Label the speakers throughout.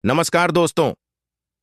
Speaker 1: नमस्कार दोस्तों।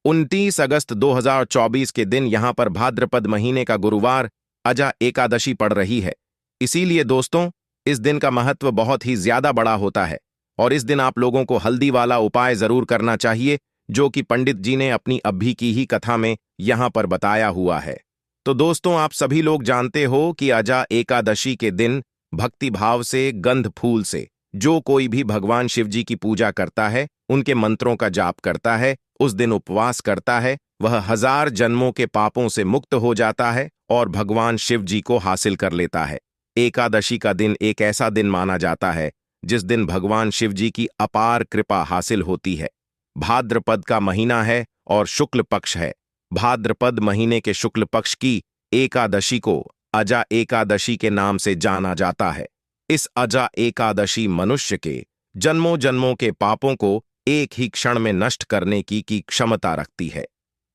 Speaker 1: 29 अगस्त 2024 के दिन यहां पर भाद्रपद महीने का गुरुवार अजा एकादशी पड़ रही है। इसीलिए दोस्तों, इस दिन का महत्व बहुत ही ज्यादा बड़ा होता है और इस दिन आप लोगों को हल्दी वाला उपाय जरूर करना चाहिए, जो कि पंडित जी ने अपनी अभी की ही कथा में यहां पर बताया हुआ है। तो दोस्तों, आप सभी लोग जानते हो कि अजा एकादशी के दिन भक्ति भाव से, गंध फूल से जो कोई भी भगवान शिव जी की पूजा करता है, उनके मंत्रों का जाप करता है, उस दिन उपवास करता है, वह 1000 जन्मों के पापों से मुक्त हो जाता है और भगवान शिव जी को हासिल कर लेता है। एकादशी का दिन एक ऐसा दिन माना जाता है जिस दिन भगवान शिव जी की अपार कृपा हासिल होती है। भाद्रपद का महीना है और शुक्ल पक्ष है। भाद्रपद महीने के शुक्ल पक्ष की एकादशी को अजा एकादशी के नाम से जाना जाता है। इस अजा एकादशी मनुष्य के जन्मों जन्मों के पापों को एक ही क्षण में नष्ट करने की क्षमता रखती है।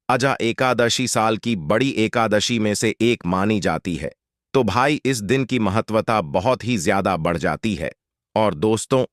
Speaker 1: अजा एकादशी साल की बड़ी एकादशी में से एक मानी जाती है। तो भाई, इस दिन की महत्वता बहुत ही ज्यादा बढ़ जाती है। और दोस्तों,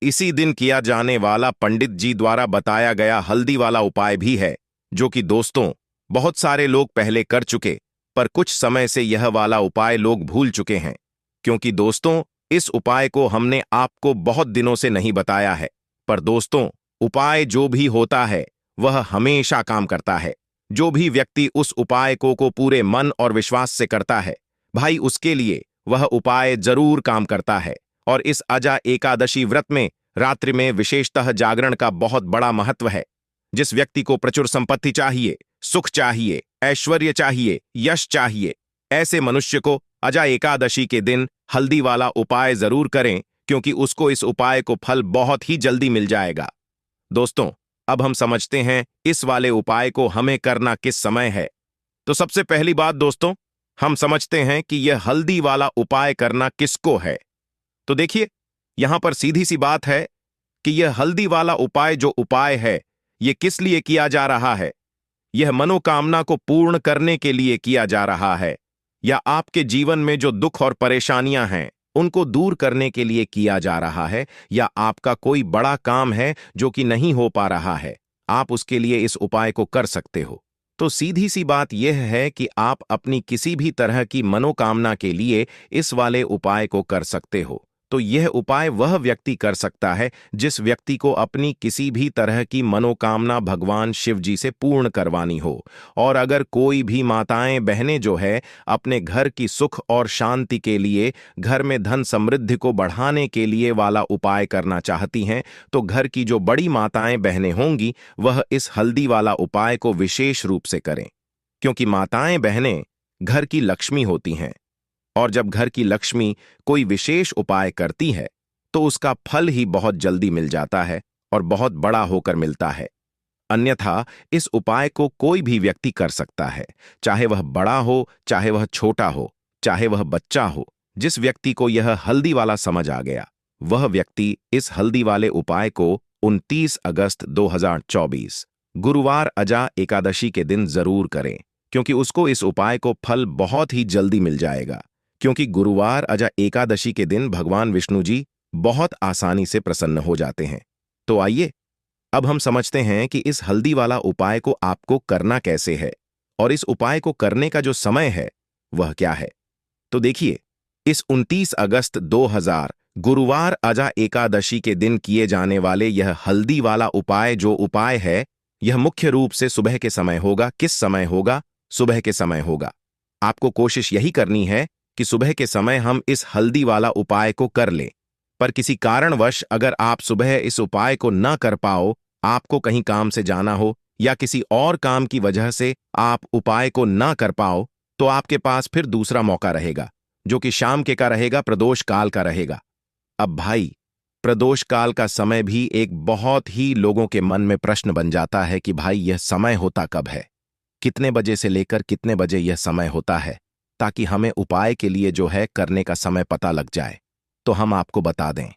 Speaker 1: इसी दिन किया जाने वाला पंडित जी द्वारा बताया गया हल्दी वाला उपाय भी है, जो कि दोस्तों बहुत सारे लोग पहले कर चुके, पर कुछ समय से यह वाला उपाय लोग भूल चुके हैं। क्योंकि दोस्तों, इस उपाय को हमने आपको बहुत दिनों से नहीं बताया है। पर दोस्तों, उपाय जो भी होता है वह हमेशा काम करता है। जो भी व्यक्ति उस उपाय को पूरे मन और विश्वास से करता है, भाई, उसके लिए वह उपाय जरूर काम करता है। और इस अजा एकादशी व्रत में रात्रि में विशेषतः जागरण का बहुत बड़ा महत्व है। जिस व्यक्ति को प्रचुर संपत्ति चाहिए, सुख चाहिए, ऐश्वर्य चाहिए, यश चाहिए, ऐसे मनुष्य को अजा एकादशी के दिन हल्दी वाला उपाय जरूर करें, क्योंकि उसको इस उपाय को फल बहुत ही जल्दी मिल जाएगा। दोस्तों, अब हम समझते हैं इस वाले उपाय को हमें करना किस समय है। तो सबसे पहली बात दोस्तों, हम समझते हैं कि यह हल्दी वाला उपाय करना किसको है। तो देखिए, यहां पर सीधी सी बात है कि यह हल्दी वाला उपाय जो उपाय है, यह किस लिए किया जा रहा है। यह मनोकामना को पूर्ण करने के लिए किया जा रहा है, या आपके जीवन में जो दुख और परेशानियां हैं उनको दूर करने के लिए किया जा रहा है, या आपका कोई बड़ा काम है जो कि नहीं हो पा रहा है, आप उसके लिए इस उपाय को कर सकते हो। तो सीधी सी बात यह है कि आप अपनी किसी भी तरह की मनोकामना के लिए इस वाले उपाय को कर सकते हो। तो यह उपाय वह व्यक्ति कर सकता है जिस व्यक्ति को अपनी किसी भी तरह की मनोकामना भगवान शिव जी से पूर्ण करवानी हो। और अगर कोई भी माताएं बहनें जो है अपने घर की सुख और शांति के लिए, घर में धन समृद्धि को बढ़ाने के लिए वाला उपाय करना चाहती हैं, तो घर की जो बड़ी माताएं बहनें होंगी वह इस हल्दी वाला उपाय को विशेष रूप से करें। क्योंकि माताएं बहनें घर की लक्ष्मी होती हैं, और जब घर की लक्ष्मी कोई विशेष उपाय करती है तो उसका फल ही बहुत जल्दी मिल जाता है और बहुत बड़ा होकर मिलता है। अन्यथा इस उपाय को कोई भी व्यक्ति कर सकता है, चाहे वह बड़ा हो, चाहे वह छोटा हो, चाहे वह बच्चा हो। जिस व्यक्ति को यह हल्दी वाला समझ आ गया, वह व्यक्ति इस हल्दी वाले उपाय को 29 अगस्त 2024 गुरुवार अजा एकादशी के दिन जरूर करें, क्योंकि उसको इस उपाय को फल बहुत ही जल्दी मिल जाएगा। क्योंकि गुरुवार अजा एकादशी के दिन भगवान विष्णु जी बहुत आसानी से प्रसन्न हो जाते हैं। तो आइए, अब हम समझते हैं कि इस हल्दी वाला उपाय को आपको करना कैसे है, और इस उपाय को करने का जो समय है वह क्या है। तो देखिए, इस 29 अगस्त 2000 गुरुवार अजा एकादशी के दिन किए जाने वाले यह हल्दी वाला उपाय जो उपाय है, यह मुख्य रूप से सुबह के समय होगा। किस समय होगा? सुबह के समय होगा। आपको कोशिश यही करनी है कि सुबह के समय हम इस हल्दी वाला उपाय को कर लें। पर किसी कारणवश अगर आप सुबह इस उपाय को न कर पाओ, आपको कहीं काम से जाना हो या किसी और काम की वजह से आप उपाय को न कर पाओ, तो आपके पास फिर दूसरा मौका रहेगा, जो कि शाम के का रहेगा, प्रदोष काल का रहेगा। अब भाई, प्रदोष काल का समय भी एक बहुत ही लोगों के मन में प्रश्न बन जाता है कि भाई, यह समय होता कब है, कितने बजे से लेकर कितने बजे यह समय होता है, ताकि हमें उपाय के लिए जो है करने का समय पता लग जाए। तो हम आपको बता दें,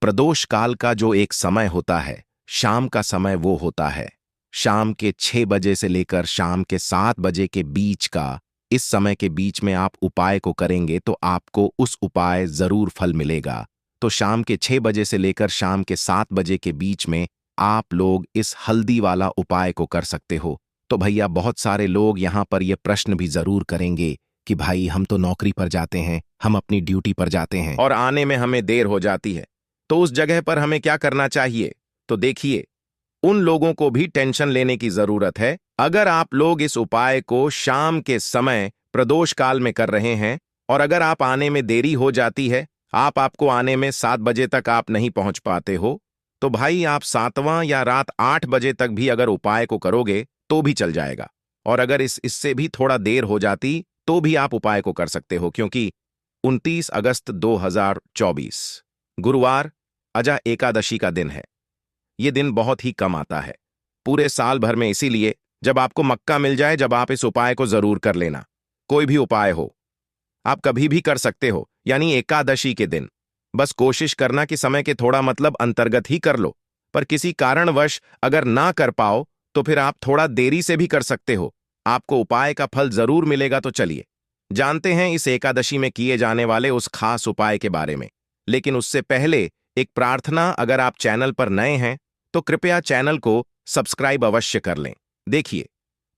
Speaker 1: प्रदोष काल का जो एक समय होता है, शाम का समय, वो होता है शाम के 6 बजे से लेकर शाम के 7 बजे के बीच का। इस समय के बीच में आप उपाय को करेंगे तो आपको उस उपाय जरूर फल मिलेगा। तो शाम के 6 बजे से लेकर शाम के 7 बजे के बीच में आप लोग इस हल्दी वाला उपाय को कर सकते हो। तो भैया बहुत सारे लोग यहाँ पर ये प्रश्न भी जरूर करेंगे कि भाई हम तो नौकरी पर जाते हैं, हम अपनी ड्यूटी पर जाते हैं और आने में हमें देर हो जाती है, तो उस जगह पर हमें क्या करना चाहिए? तो देखिए, उन लोगों को भी टेंशन लेने की जरूरत है। अगर आप लोग इस उपाय को शाम के समय प्रदोष काल में कर रहे हैं और अगर आप आने में देरी हो जाती है, आपको आने में 7 बजे तक आप नहीं पहुंच पाते हो, तो भाई आप 7वां या रात 8 बजे तक भी अगर उपाय को करोगे तो भी चल जाएगा। और अगर इससे भी थोड़ा देर हो जाती तो भी आप उपाय को कर सकते हो, क्योंकि 29 अगस्त 2024 गुरुवार अजा एकादशी का दिन है। ये दिन बहुत ही कम आता है पूरे साल भर में, इसीलिए जब आपको मक्का मिल जाए, जब आप इस उपाय को जरूर कर लेना। कोई भी उपाय हो, आप कभी भी कर सकते हो, यानी एकादशी के दिन। बस कोशिश करना कि समय के थोड़ा मतलब अंतर्गत ही कर लो, पर किसी कारणवश अगर ना कर पाओ तो फिर आप थोड़ा देरी से भी कर सकते हो, आपको उपाय का फल जरूर मिलेगा। तो चलिए जानते हैं इस एकादशी में किए जाने वाले उस खास उपाय के बारे में। लेकिन उससे पहले एक प्रार्थना, अगर आप चैनल पर नए हैं तो कृपया चैनल को सब्सक्राइब अवश्य कर लें। देखिए,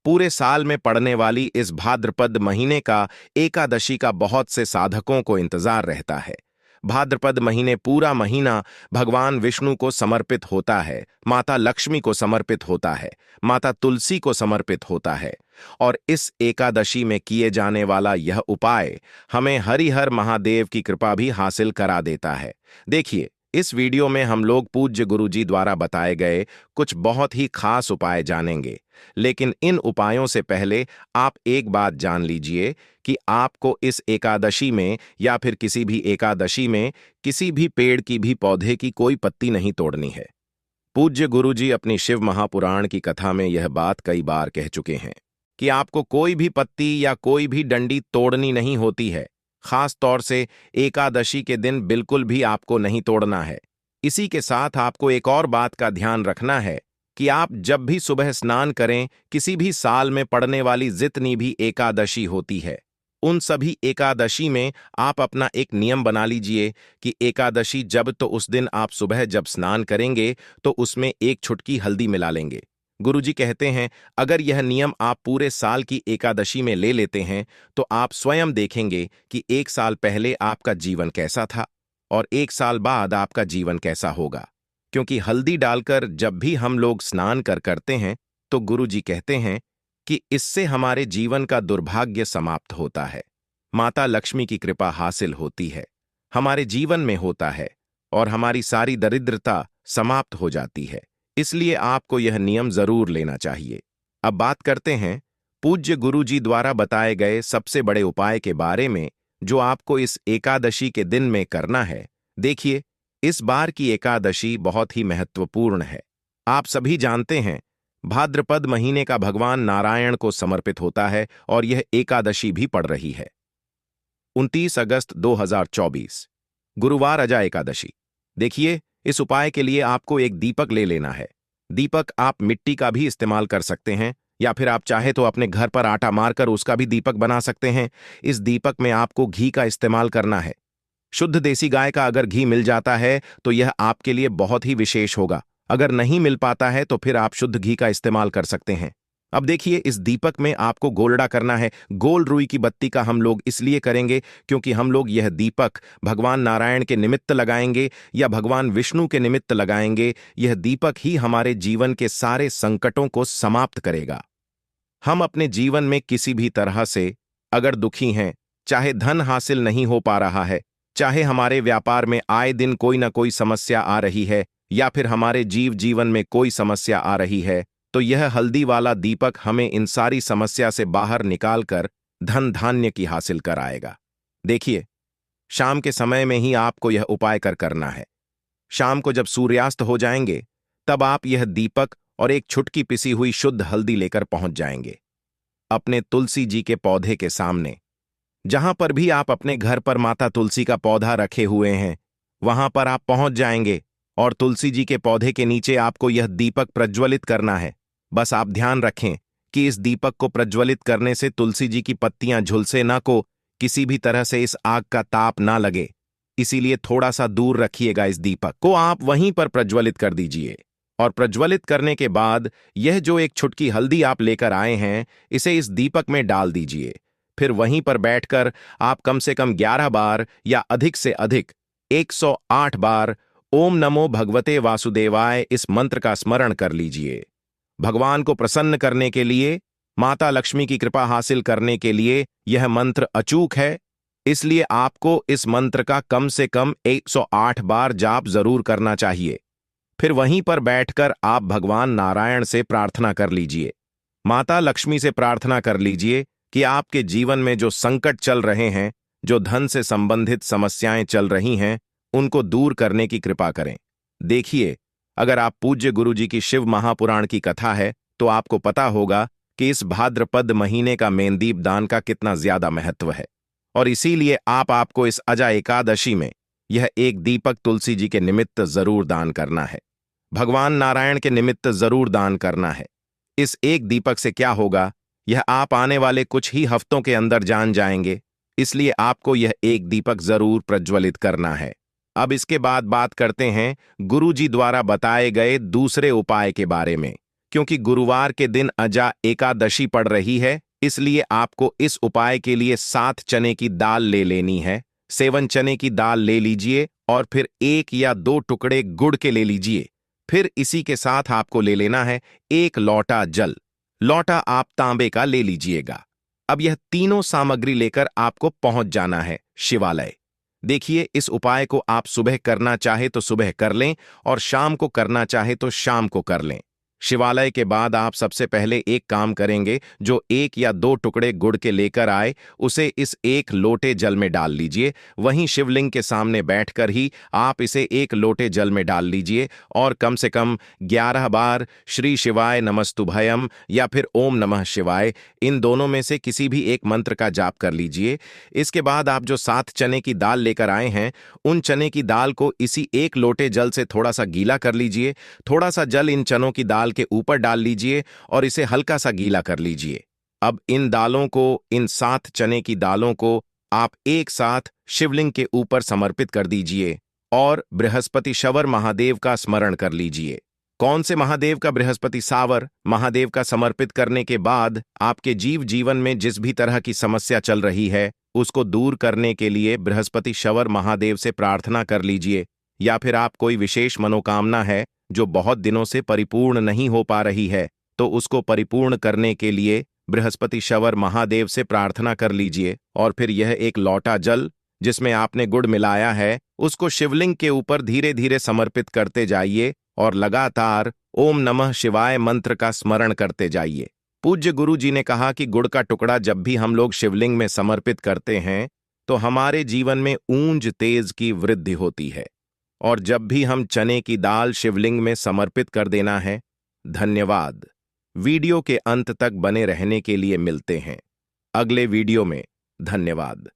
Speaker 1: पूरे साल में पड़ने वाली इस भाद्रपद महीने का एकादशी का बहुत से साधकों को इंतजार रहता है। भाद्रपद महीने पूरा महीना भगवान विष्णु को समर्पित होता है, माता लक्ष्मी को समर्पित होता है, माता तुलसी को समर्पित होता है। और इस एकादशी में किए जाने वाला यह उपाय हमें हरिहर महादेव की कृपा भी हासिल करा देता है। देखिए, इस वीडियो में हम लोग पूज्य गुरुजी द्वारा बताए गए कुछ बहुत ही खास उपाय जानेंगे। लेकिन इन उपायों से पहले आप एक बात जान लीजिए कि आपको इस एकादशी में या फिर किसी भी एकादशी में किसी भी पेड़ की भी पौधे की कोई पत्ती नहीं तोड़नी है। पूज्य गुरुजी अपनी शिव महापुराण की कथा में यह बात कई बार कह चुके हैं कि आपको कोई भी पत्ती या कोई भी डंडी तोड़नी नहीं होती है। खास तौर से एकादशी के दिन बिल्कुल भी आपको नहीं तोड़ना है। इसी के साथ आपको एक और बात का ध्यान रखना है कि आप जब भी सुबह स्नान करें, किसी भी साल में पड़ने वाली जितनी भी एकादशी होती है, उन सभी एकादशी में आप अपना एक नियम बना लीजिए कि एकादशी जब तो उस दिन आप सुबह जब स्नान करेंगे तो उसमें एक चुटकी हल्दी मिला लेंगे। गुरुजी कहते हैं अगर यह नियम आप पूरे साल की एकादशी में ले लेते हैं तो आप स्वयं देखेंगे कि एक साल पहले आपका जीवन कैसा था और एक साल बाद आपका जीवन कैसा होगा। क्योंकि हल्दी डालकर जब भी हम लोग स्नान करते हैं तो गुरुजी कहते हैं कि इससे हमारे जीवन का दुर्भाग्य समाप्त होता है, माता लक्ष्मी की कृपा हासिल होती है, हमारे जीवन में होता है और हमारी सारी दरिद्रता समाप्त हो जाती है। इसलिए आपको यह नियम जरूर लेना चाहिए। अब बात करते हैं पूज्य गुरुजी द्वारा बताए गए सबसे बड़े उपाय के बारे में जो आपको इस एकादशी के दिन में करना है। देखिए, इस बार की एकादशी बहुत ही महत्वपूर्ण है। आप सभी जानते हैं भाद्रपद महीने का भगवान नारायण को समर्पित होता है और यह एकादशी भी पड़ रही है 29 अगस्त 2024 गुरुवार अजा एकादशी। देखिए, इस उपाय के लिए आपको एक दीपक ले लेना है। दीपक आप मिट्टी का भी इस्तेमाल कर सकते हैं या फिर आप चाहे तो अपने घर पर आटा मारकर उसका भी दीपक बना सकते हैं। इस दीपक में आपको घी का इस्तेमाल करना है। शुद्ध देसी गाय का अगर घी मिल जाता है तो यह आपके लिए बहुत ही विशेष होगा। अगर नहीं मिल पाता है तो फिर आप शुद्ध घी का इस्तेमाल कर सकते हैं। अब देखिए, इस दीपक में आपको गोलड़ा करना है। गोल रुई की बत्ती का हम लोग इसलिए करेंगे क्योंकि हम लोग यह दीपक भगवान नारायण के निमित्त लगाएंगे या भगवान विष्णु के निमित्त लगाएंगे। यह दीपक ही हमारे जीवन के सारे संकटों को समाप्त करेगा। हम अपने जीवन में किसी भी तरह से अगर दुखी हैं, चाहे धन हासिल नहीं हो पा रहा है, चाहे हमारे व्यापार में आए दिन कोई ना कोई समस्या आ रही है या फिर हमारे जीवन में कोई समस्या आ रही है, तो यह हल्दी वाला दीपक हमें इन सारी समस्या से बाहर निकालकर धन धान्य की हासिल कराएगा। देखिए, शाम के समय में ही आपको यह उपाय करना है। शाम को जब सूर्यास्त हो जाएंगे तब आप यह दीपक और एक छुटकी पिसी हुई शुद्ध हल्दी लेकर पहुंच जाएंगे अपने तुलसी जी के पौधे के सामने। जहां पर भी आप अपने घर पर माता तुलसी का पौधा रखे हुए हैं वहां पर आप पहुंच जाएंगे और तुलसी जी के पौधे के नीचे आपको यह दीपक प्रज्वलित करना है। बस आप ध्यान रखें कि इस दीपक को प्रज्वलित करने से तुलसी जी की पत्तियां झुलसे ना, को किसी भी तरह से इस आग का ताप ना लगे, इसीलिए थोड़ा सा दूर रखिएगा। इस दीपक को आप वहीं पर प्रज्वलित कर दीजिए। और प्रज्वलित करने के बाद यह जो एक छुटकी हल्दी आप लेकर आए हैं, इसे इस दीपक में डाल दीजिए। फिर वहीं पर बैठकर आप कम से कम 11 बार या अधिक से अधिक 108 बार ओम नमो भगवते वासुदेवाय इस मंत्र का स्मरण कर लीजिए। भगवान को प्रसन्न करने के लिए, माता लक्ष्मी की कृपा हासिल करने के लिए यह मंत्र अचूक है, इसलिए आपको इस मंत्र का कम से कम 108 बार जाप जरूर करना चाहिए। फिर वहीं पर बैठकर आप भगवान नारायण से प्रार्थना कर लीजिए। माता लक्ष्मी से प्रार्थना कर लीजिए कि आपके जीवन में जो संकट चल रहे हैं, जो धन से संबंधित समस्याएं चल रही हैं, उनको दूर करने की कृपा करें। देखिए, अगर आप पूज्य गुरुजी की शिव महापुराण की कथा है तो आपको पता होगा कि इस भाद्रपद महीने का मेनदीप दान का कितना ज्यादा महत्व है, और इसीलिए आपको इस अजा एकादशी में यह एक दीपक तुलसी जी के निमित्त जरूर दान करना है, भगवान नारायण के निमित्त जरूर दान करना है। इस एक दीपक से क्या होगा, यह आप आने वाले कुछ ही हफ्तों के अंदर जान जाएंगे, इसलिए आपको यह एक दीपक जरूर प्रज्वलित करना है। अब इसके बाद बात करते हैं गुरुजी द्वारा बताए गए दूसरे उपाय के बारे में। क्योंकि गुरुवार के दिन अजा एकादशी पड़ रही है, इसलिए आपको इस उपाय के लिए 7 चने की दाल ले लेनी है। 7 चने की दाल ले लीजिए और फिर 1 या 2 टुकड़े गुड़ के ले लीजिए। फिर इसी के साथ आपको ले लेना है 1 लोटा जल। लोटा आप तांबे का ले लीजिएगा। अब यह तीनों सामग्री लेकर आपको पहुंच जाना है शिवालय। देखिए, इस उपाय को आप सुबह करना चाहे तो सुबह कर लें और शाम को करना चाहे तो शाम को कर लें। शिवालय के बाद आप सबसे पहले एक काम करेंगे, जो 1 या 2 टुकड़े गुड़ के लेकर आए उसे इस 1 लोटे जल में डाल लीजिए। वहीं शिवलिंग के सामने बैठकर ही आप इसे 1 लोटे जल में डाल लीजिए और कम से कम 11 बार श्री शिवाय नमस्तुभयम या फिर ओम नमः शिवाय, इन दोनों में से किसी भी एक मंत्र का जाप कर लीजिए। इसके बाद आप जो 7 चने की दाल लेकर आए हैं, उन चने की दाल को इसी 1 लोटे जल से थोड़ा सा गीला कर लीजिए। थोड़ा सा जल इन चनों की दाल के ऊपर डाल लीजिए और इसे हल्का सा गीला कर लीजिए। अब इन दालों को, इन 7 चने की दालों को आप एक साथ शिवलिंग के ऊपर समर्पित कर दीजिए और बृहस्पति शवर महादेव का स्मरण कर लीजिए। कौन से महादेव का? बृहस्पति सावर महादेव का समर्पित करने के बाद आपके जीवन में जिस भी तरह की समस्या चल रही है, उसको दूर करने के लिए बृहस्पति शवर महादेव से प्रार्थना कर लीजिए। या फिर आप कोई विशेष मनोकामना है जो बहुत दिनों से परिपूर्ण नहीं हो पा रही है, तो उसको परिपूर्ण करने के लिए बृहस्पति शवर महादेव से प्रार्थना कर लीजिए। और फिर यह 1 लोटा जल जिसमें आपने गुड़ मिलाया है, उसको शिवलिंग के ऊपर धीरे धीरे समर्पित करते जाइए और लगातार ओम नमः शिवाय मंत्र का स्मरण करते जाइए। पूज्य गुरु जी ने कहा कि गुड़ का टुकड़ा जब भी हम लोग शिवलिंग में समर्पित करते हैं तो हमारे जीवन में ऊंज तेज की वृद्धि होती है, और जब भी हम चने की दाल शिवलिंग में समर्पित कर देना है। धन्यवाद। वीडियो के अंत तक बने रहने के लिए मिलते हैं अगले वीडियो में। धन्यवाद।